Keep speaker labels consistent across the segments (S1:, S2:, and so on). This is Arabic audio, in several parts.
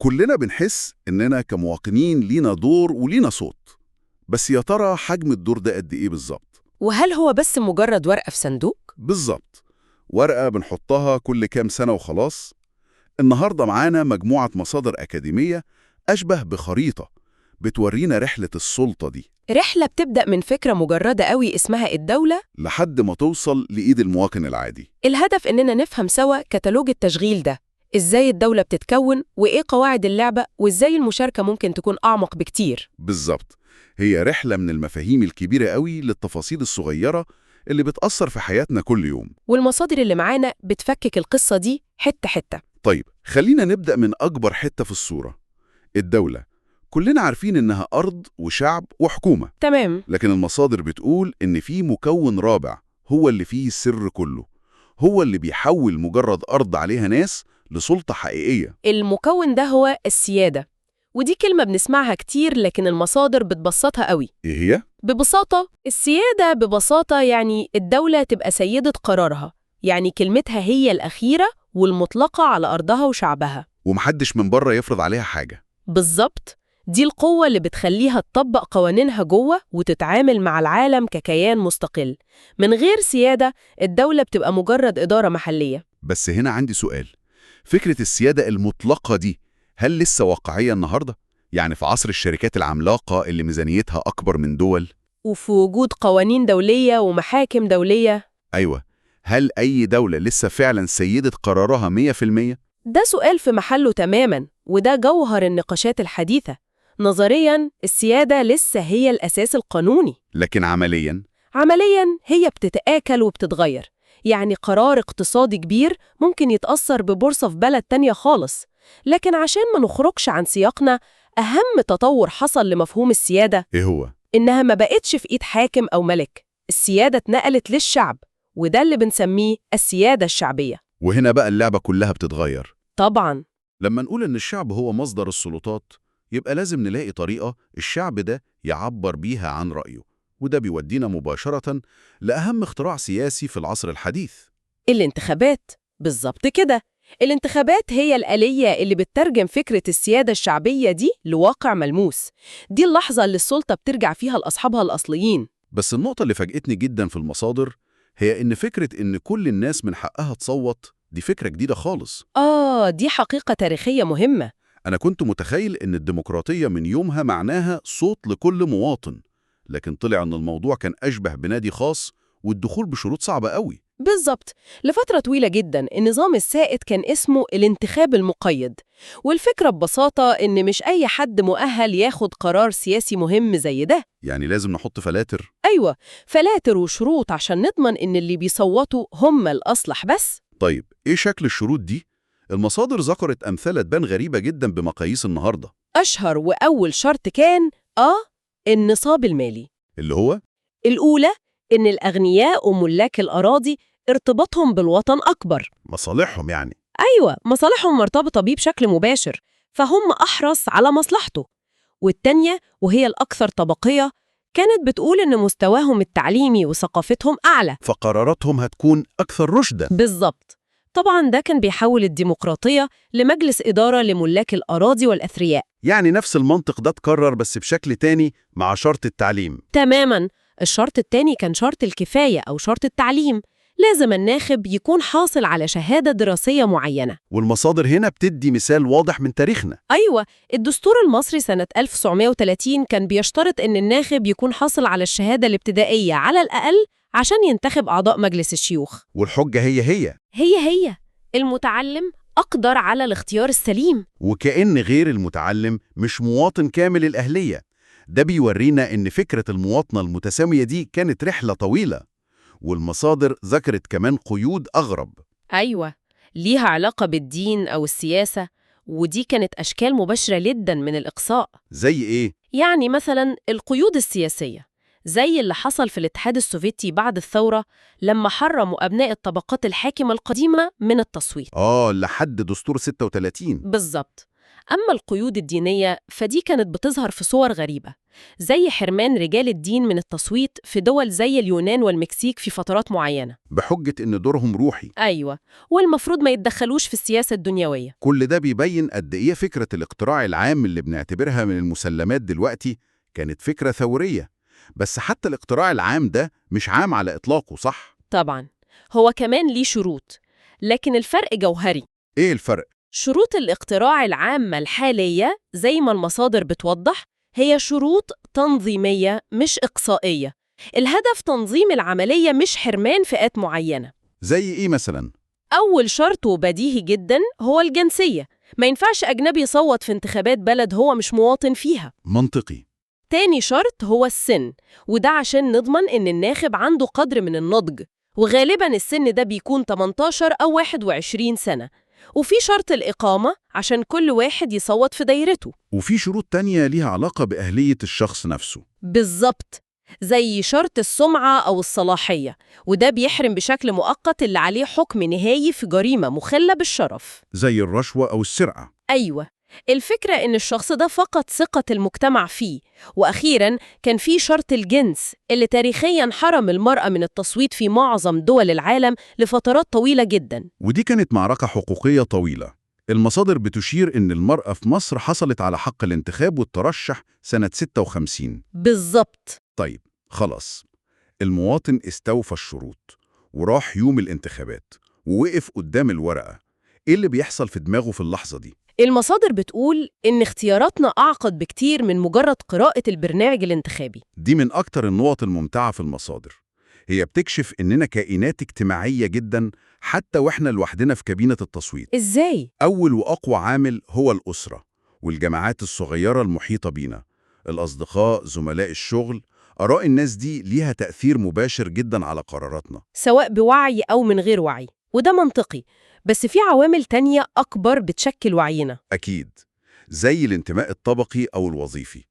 S1: كلنا بنحس إننا كمواطنين لينا دور ولينا صوت، بس يا ترى حجم الدور ده قد إيه بالظبط؟
S2: وهل هو بس مجرد ورقة في صندوق؟
S1: بالظبط، ورقة بنحطها كل كام سنة وخلاص. النهاردة معانا مجموعة مصادر أكاديمية أشبه بخريطة بتورينا رحلة السلطة دي
S2: رحلة بتبدأ من فكرة مجردة قوي اسمها الدولة.
S1: لحد ما توصل لإيد المواطن العادي.
S2: الهدف إننا نفهم سوا كتالوج التشغيل ده، إزاي الدولة بتتكون وإيه قواعد اللعبة وإزاي المشاركة ممكن تكون أعمق بكتير.
S1: بالظبط، هي رحلة من المفاهيم الكبيرة قوي للتفاصيل الصغيرة اللي بتأثر في حياتنا كل يوم.
S2: والمصادر اللي معانا بتفكك القصة دي حتة حتة.
S1: طيب خلينا نبدأ من أكبر حتة في الصورة، الدولة. كلنا عارفين إنها أرض وشعب وحكومة،
S2: تمام.
S1: لكن المصادر بتقول إن في مكون رابع هو اللي فيه السر كله، هو اللي بيحول مجرد أرض عليها ناس لسلطة حقيقية.
S2: المكون ده هو السيادة، ودي كلمة بنسمعها كتير لكن المصادر بتبسطها قوي.
S1: إيه هي؟
S2: ببساطة السيادة ببساطة يعني الدولة تبقى سيدة قرارها، يعني كلمتها هي الأخيرة والمطلقة على أرضها وشعبها.
S1: ومحدش من بره يفرض عليها حاجة.
S2: بالظبط، دي القوة اللي بتخليها تطبق قوانينها جوه وتتعامل مع العالم ككيان مستقل. من غير سيادة الدولة بتبقى مجرد إدارة محلية.
S1: بس هنا عندي سؤال، فكرة السيادة المطلقة دي هل لسه واقعية النهاردة؟ يعني في عصر الشركات العملاقة اللي ميزانيتها أكبر من دول؟
S2: وفي وجود قوانين دولية ومحاكم دولية.
S1: أيوة، هل أي دولة لسه فعلا سيدة قرارها 100%؟
S2: ده سؤال في محله تماماً، وده جوهر النقاشات الحديثة. نظرياً السيادة لسه هي الأساس القانوني،
S1: لكن عملياً
S2: هي بتتآكل وبتتغير. يعني قرار اقتصادي كبير ممكن يتأثر ببورصة في بلد تانية خالص. لكن عشان ما نخرجش عن سياقنا، أهم تطور حصل لمفهوم السيادة
S1: إيه هو؟
S2: إنها ما بقتش في إيد حاكم أو ملك، السيادة اتنقلت للشعب، وده اللي بنسميه السيادة الشعبية.
S1: وهنا بقى اللعبة كلها بتتغير.
S2: طبعاً.
S1: لما نقول إن الشعب هو مصدر السلطات، يبقى لازم نلاقي طريقة الشعب ده يعبر بيها عن رأيه، وده بيودينا مباشرة لأهم اختراع سياسي في العصر الحديث.
S2: الانتخابات. بالظبط كده، الانتخابات هي الآلية اللي بتترجم فكرة السيادة الشعبية دي لواقع ملموس. دي اللحظة اللي السلطة بترجع فيها لأصحابها الأصليين.
S1: بس النقطة اللي فاجأتني جدا في المصادر هي إن فكرة إن كل الناس من حقها تصوت دي فكرة جديدة خالص.
S2: دي حقيقة تاريخية مهمة.
S1: أنا كنت متخيل إن الديمقراطية من يومها معناها صوت لكل مواطن، لكن طلع إن الموضوع كان أشبه بنادي خاص والدخول بشروط صعبة قوي.
S2: بالظبط، لفترة طويلة جدا النظام السائد كان اسمه الانتخاب المقيد، والفكرة ببساطة إن مش أي حد مؤهل ياخد قرار سياسي مهم زي ده.
S1: يعني لازم نحط فلاتر.
S2: أيوة، فلاتر وشروط عشان نضمن إن اللي بيصوتوا هم الأصلح بس.
S1: طيب إيه شكل الشروط دي؟ المصادر ذكرت أمثلة تبان غريبة جدا بمقاييس النهاردة.
S2: أشهر وأول شرط كان النصاب المالي.
S1: اللي هو؟
S2: الأولى إن الأغنياء وملاك الأراضي ارتباطهم بالوطن أكبر.
S1: مصالحهم يعني.
S2: أيوة، مصالحهم مرتبطة بيه بشكل مباشر، فهم أحرص على مصلحته. والتانية وهي الأكثر طبقية كانت بتقول إن مستواهم التعليمي وثقافتهم أعلى،
S1: فقراراتهم هتكون أكثر رشدا.
S2: بالظبط. طبعاً ده كان بيحول الديمقراطية لمجلس إدارة لملاك الأراضي والأثرياء.
S1: يعني نفس المنطق ده اتكرر بس بشكل تاني مع شرط التعليم.
S2: تماماً. الشرط التاني كان شرط الكفاية أو شرط التعليم، لازم الناخب يكون حاصل على شهادة دراسية معينة.
S1: والمصادر هنا بتدي مثال واضح من تاريخنا.
S2: أيوة، الدستور المصري سنة 1930 كان بيشترط إن الناخب يكون حاصل على الشهادة الابتدائية على الأقل عشان ينتخب أعضاء مجلس الشيوخ.
S1: والحجة هي
S2: المتعلم أقدر على الاختيار السليم.
S1: وكأن غير المتعلم مش مواطن كامل الأهلية. ده بيورينا إن فكرة المواطنة المتساوية دي كانت رحلة طويلة. والمصادر ذكرت كمان قيود أغرب.
S2: أيوة، ليها علاقة بالدين أو السياسة، ودي كانت أشكال مباشرة جدا من الإقصاء.
S1: زي إيه؟
S2: يعني مثلا القيود السياسية، زي اللي حصل في الاتحاد السوفيتي بعد الثورة لما حرموا أبناء الطبقات الحاكمة القديمة من التصويت.
S1: لحد دستور 36.
S2: بالظبط. أما القيود الدينية فدي كانت بتظهر في صور غريبة، زي حرمان رجال الدين من التصويت في دول زي اليونان والمكسيك في فترات معينة.
S1: بحجة إن دورهم روحي.
S2: أيوة، والمفروض ما يتدخلوش في السياسة الدنيوية.
S1: كل ده بيبين قد إيه فكرة الاقتراع العام اللي بنعتبرها من المسلمات دلوقتي كانت فكرة ثورية. بس حتى الاقتراع العام ده مش عام على إطلاقه، صح؟
S2: طبعا هو كمان ليه شروط، لكن الفرق جوهري.
S1: إيه الفرق؟
S2: شروط الاقتراع العامة الحالية زي ما المصادر بتوضح هي شروط تنظيمية مش إقصائية. الهدف تنظيم العملية مش حرمان فئات معينة.
S1: زي إيه مثلاً؟
S2: أول شرط وبديهي جدا هو الجنسية، ما ينفعش أجنبي يصوت في انتخابات بلد هو مش مواطن فيها.
S1: منطقي.
S2: تاني شرط هو السن، وده عشان نضمن إن الناخب عنده قدر من النضج، وغالباً السن ده بيكون 18 أو 21 سنة. وفي شرط الإقامة عشان كل واحد يصوت في دايرته.
S1: وفي شروط تانية ليها علاقة بأهلية الشخص نفسه.
S2: بالظبط، زي شرط السمعة أو الصلاحية، وده بيحرم بشكل مؤقت اللي عليه حكم نهائي في جريمة مخلة بالشرف.
S1: زي الرشوة أو السرقة.
S2: أيوة، الفكرة إن الشخص ده فقد ثقة المجتمع فيه. وأخيراً كان في شرط الجنس اللي تاريخياً حرم المرأة من التصويت في معظم دول العالم لفترات طويلة جداً.
S1: ودي كانت معركة حقوقية طويلة. المصادر بتشير إن المرأة في مصر حصلت على حق الانتخاب والترشح سنة 56.
S2: بالظبط.
S1: طيب، خلاص. المواطن استوفى الشروط وراح يوم الانتخابات ووقف قدام الورقة. إيه اللي بيحصل في دماغه في اللحظة دي؟
S2: المصادر بتقول إن اختياراتنا أعقد بكتير من مجرد قراءة البرنامج الانتخابي.
S1: دي من أكتر النقط الممتعة في المصادر. هي بتكشف إننا كائنات اجتماعية جدا حتى وإحنا لوحدنا في كابينة التصويت.
S2: إزاي؟
S1: أول وأقوى عامل هو الأسرة والجماعات الصغيرة المحيطة بينا، الأصدقاء، زملاء الشغل. آراء الناس دي ليها تأثير مباشر جدا على قراراتنا.
S2: سواء بوعي أو من غير وعي، وده منطقي. بس في عوامل تانية أكبر بتشكل وعينا.
S1: أكيد، زي الانتماء الطبقي أو الوظيفي.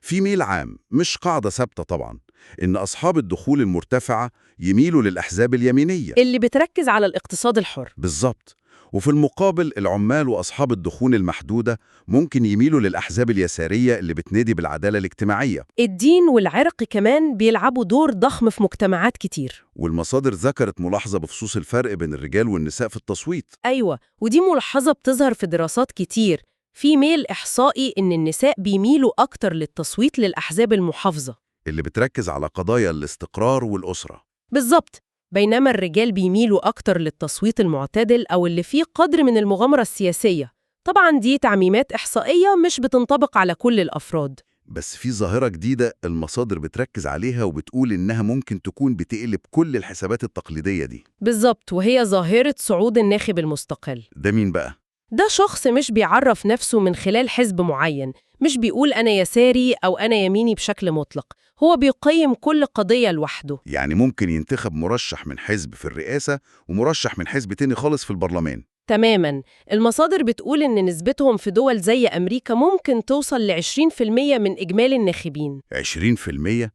S1: في ميل عام، مش قاعدة ثابتة طبعا، إن أصحاب الدخول المرتفعة يميلوا للأحزاب اليمينية
S2: اللي بتركز على الاقتصاد الحر.
S1: بالظبط. وفي المقابل العمال وأصحاب الدخول المحدودة ممكن يميلوا للأحزاب اليسارية اللي بتنادي بالعدالة الاجتماعية.
S2: الدين والعرق كمان بيلعبوا دور ضخم في مجتمعات كتير.
S1: والمصادر ذكرت ملاحظة بخصوص الفرق بين الرجال والنساء في التصويت.
S2: أيوة، ودي ملاحظة بتظهر في دراسات كتير. في ميل إحصائي إن النساء بيميلوا أكتر للتصويت للأحزاب المحافظة
S1: اللي بتركز على قضايا الاستقرار والأسرة.
S2: بالظبط، بينما الرجال بيميلوا أكتر للتصويت المعتدل أو اللي فيه قدر من المغامرة السياسية. طبعاً دي تعميمات إحصائية مش بتنطبق على كل الأفراد.
S1: بس في ظاهرة جديدة المصادر بتركز عليها وبتقول إنها ممكن تكون بتقلب كل الحسابات التقليدية دي.
S2: بالظبط، وهي ظاهرة صعود الناخب المستقل.
S1: ده مين بقى؟
S2: ده شخص مش بيعرف نفسه من خلال حزب معين، مش بيقول أنا يساري أو أنا يميني بشكل مطلق. هو بيقيم كل قضية لوحده.
S1: يعني ممكن ينتخب مرشح من حزب في الرئاسة ومرشح من حزب تاني خالص في البرلمان.
S2: تماماً. المصادر بتقول إن نسبتهم في دول زي أمريكا ممكن توصل ل20% من إجمالي الناخبين.
S1: 20%؟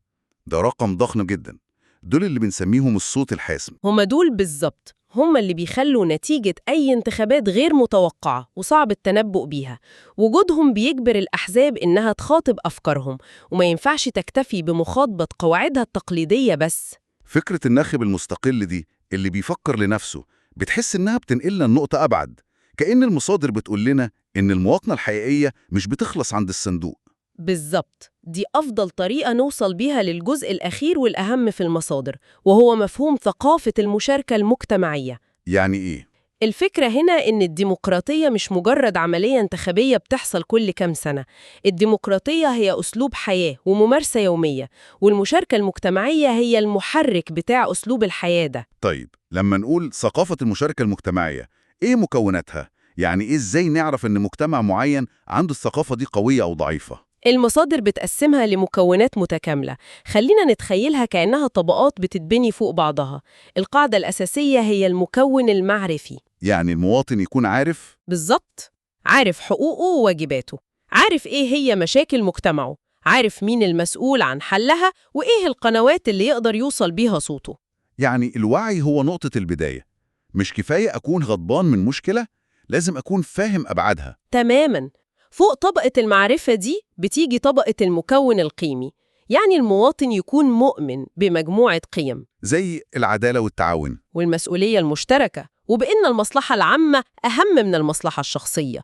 S1: ده رقم ضخم جدا. دول اللي بنسميهم الصوت الحاسم.
S2: هما دول بالظبط، هما اللي بيخلوا نتيجة أي انتخابات غير متوقعة وصعب التنبؤ بيها. وجودهم بيجبر الأحزاب إنها تخاطب أفكارهم، وما ينفعش تكتفي بمخاطبة قواعدها التقليدية بس.
S1: فكرة الناخب المستقل دي اللي بيفكر لنفسه بتحس إنها بتنقلنا النقطة أبعد. كأن المصادر بتقول لنا إن المواطنة الحقيقية مش بتخلص عند الصندوق.
S2: بالظبط، دي أفضل طريقة نوصل بيها للجزء الأخير والأهم في المصادر، وهو مفهوم ثقافة المشاركة المجتمعية.
S1: يعني إيه؟
S2: الفكرة هنا إن الديمقراطية مش مجرد عملية انتخابية بتحصل كل كام سنة. الديمقراطية هي أسلوب حياة وممارسة يومية، والمشاركة المجتمعية هي المحرك بتاع أسلوب الحياة ده.
S1: طيب، لما نقول ثقافة المشاركة المجتمعية، إيه مكوناتها؟ يعني إيه إزاي نعرف إن مجتمع معين عنده الثقافة دي قوية أو ضعيفة؟
S2: المصادر بتقسمها لمكونات متكاملة. خلينا نتخيلها كأنها طبقات بتتبني فوق بعضها. القاعدة الأساسية هي المكون المعرفي.
S1: يعني المواطن يكون عارف.
S2: بالظبط، عارف حقوقه وواجباته، عارف إيه هي مشاكل مجتمعه، عارف مين المسؤول عن حلها، وإيه القنوات اللي يقدر يوصل بيها صوته.
S1: يعني الوعي هو نقطة البداية. مش كفاية أكون غضبان من مشكلة، لازم أكون فاهم أبعادها.
S2: تماماً. فوق طبقة المعرفة دي بتيجي طبقة المكون القيمي، يعني المواطن يكون مؤمن بمجموعة قيم
S1: زي العدالة والتعاون.
S2: والمسؤولية المشتركة، وبأن المصلحة العامة أهم من المصلحة الشخصية.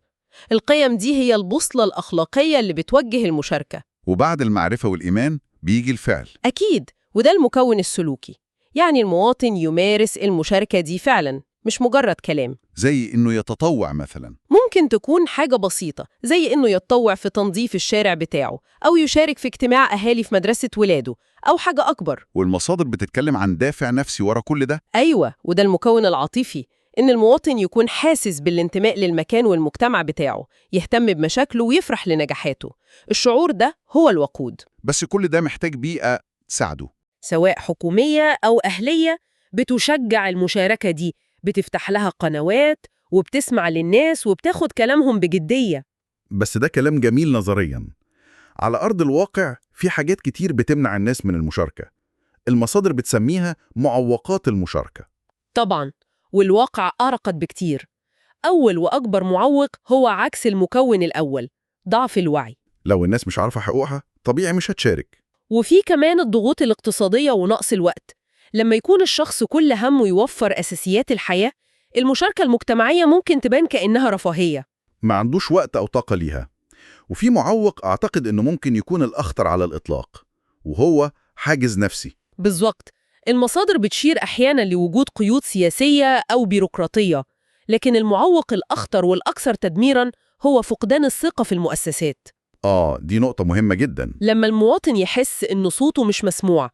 S2: القيم دي هي البوصلة الأخلاقية اللي بتوجه المشاركة.
S1: وبعد المعرفة والإيمان بيجي الفعل.
S2: أكيد، وده المكون السلوكي، يعني المواطن يمارس المشاركة دي فعلاً، مش مجرد كلام.
S1: زي إنه يتطوع مثلا.
S2: ممكن تكون حاجة بسيطة زي إنه يتطوع في تنظيف الشارع بتاعه، أو يشارك في اجتماع أهالي في مدرسة ولاده، أو حاجة أكبر.
S1: والمصادر بتتكلم عن دافع نفسي ورا كل ده.
S2: أيوة، وده المكون العاطفي، إن المواطن يكون حاسس بالانتماء للمكان والمجتمع بتاعه، يهتم بمشاكله ويفرح لنجاحاته. الشعور ده هو الوقود.
S1: بس كل ده محتاج بيئة تساعده.
S2: سواء حكومية أو أهلية بتشجع المشاركة دي، بتفتح لها قنوات وبتسمع للناس وبتاخد كلامهم بجدية.
S1: بس ده كلام جميل نظريا. على أرض الواقع في حاجات كتير بتمنع الناس من المشاركة. المصادر بتسميها معوقات المشاركة.
S2: طبعاً، والواقع أرقد بكتير. أول وأكبر معوق هو عكس المكون الأول، ضعف الوعي.
S1: لو الناس مش عارفة حقوقها طبيعي مش هتشارك.
S2: وفي كمان الضغوط الاقتصادية ونقص الوقت. لما يكون الشخص كل همه يوفر أساسيات الحياة، المشاركة المجتمعية ممكن تبان كأنها رفاهية.
S1: ما عندوش وقت أو طاقة ليها. وفي معوق أعتقد إنه ممكن يكون الأخطر على الإطلاق، وهو حاجز نفسي.
S2: بالظبط، المصادر بتشير أحياناً لوجود قيود سياسية أو بيروقراطية، لكن المعوق الأخطر والأكثر تدميراً هو فقدان الثقة في المؤسسات.
S1: دي نقطة مهمة جدا.
S2: لما المواطن يحس إنه صوته مش مسموع،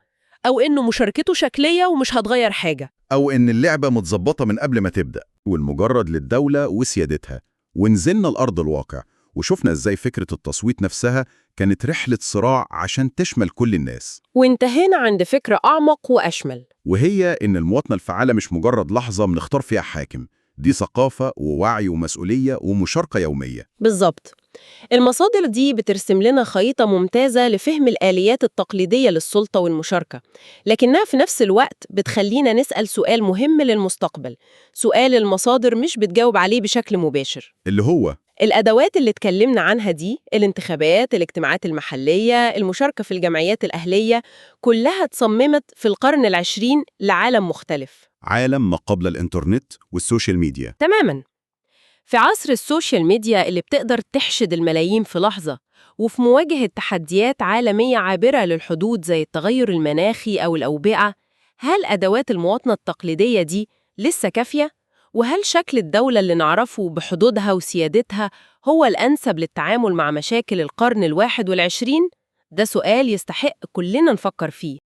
S2: أو إنه مشاركته شكلية ومش هتغير حاجة.
S1: أو إن اللعبة متظبطة من قبل ما تبدأ والمجرد للدولة وسيادتها. ونزلنا الأرض الواقع وشفنا إزاي فكرة التصويت نفسها كانت رحلة صراع عشان تشمل كل الناس.
S2: وانتهينا عند فكرة أعمق وأشمل،
S1: وهي إن المواطنة الفعالة مش مجرد لحظة بنختار فيها حاكم، دي ثقافة ووعي ومسؤولية ومشاركة يومية.
S2: بالظبط. المصادر دي بترسم لنا خريطة ممتازة لفهم الآليات التقليدية للسلطة والمشاركة، لكنها في نفس الوقت بتخلينا نسأل سؤال مهم للمستقبل، سؤال المصادر مش بتجاوب عليه بشكل مباشر.
S1: اللي هو
S2: الأدوات اللي اتكلمنا عنها دي، الانتخابات، الاجتماعات المحلية، المشاركة في الجمعيات الأهلية، كلها تصممت في القرن العشرين لعالم مختلف.
S1: عالم ما قبل الإنترنت والسوشيال ميديا.
S2: تماماً. في عصر السوشيال ميديا اللي بتقدر تحشد الملايين في لحظة، وفي مواجهة تحديات عالمية عابرة للحدود زي التغير المناخي أو الأوبئة، هل أدوات المواطنة التقليدية دي لسه كافية؟ وهل شكل الدولة اللي نعرفه بحدودها وسيادتها هو الأنسب للتعامل مع مشاكل القرن ال21؟ ده سؤال يستحق كلنا نفكر فيه.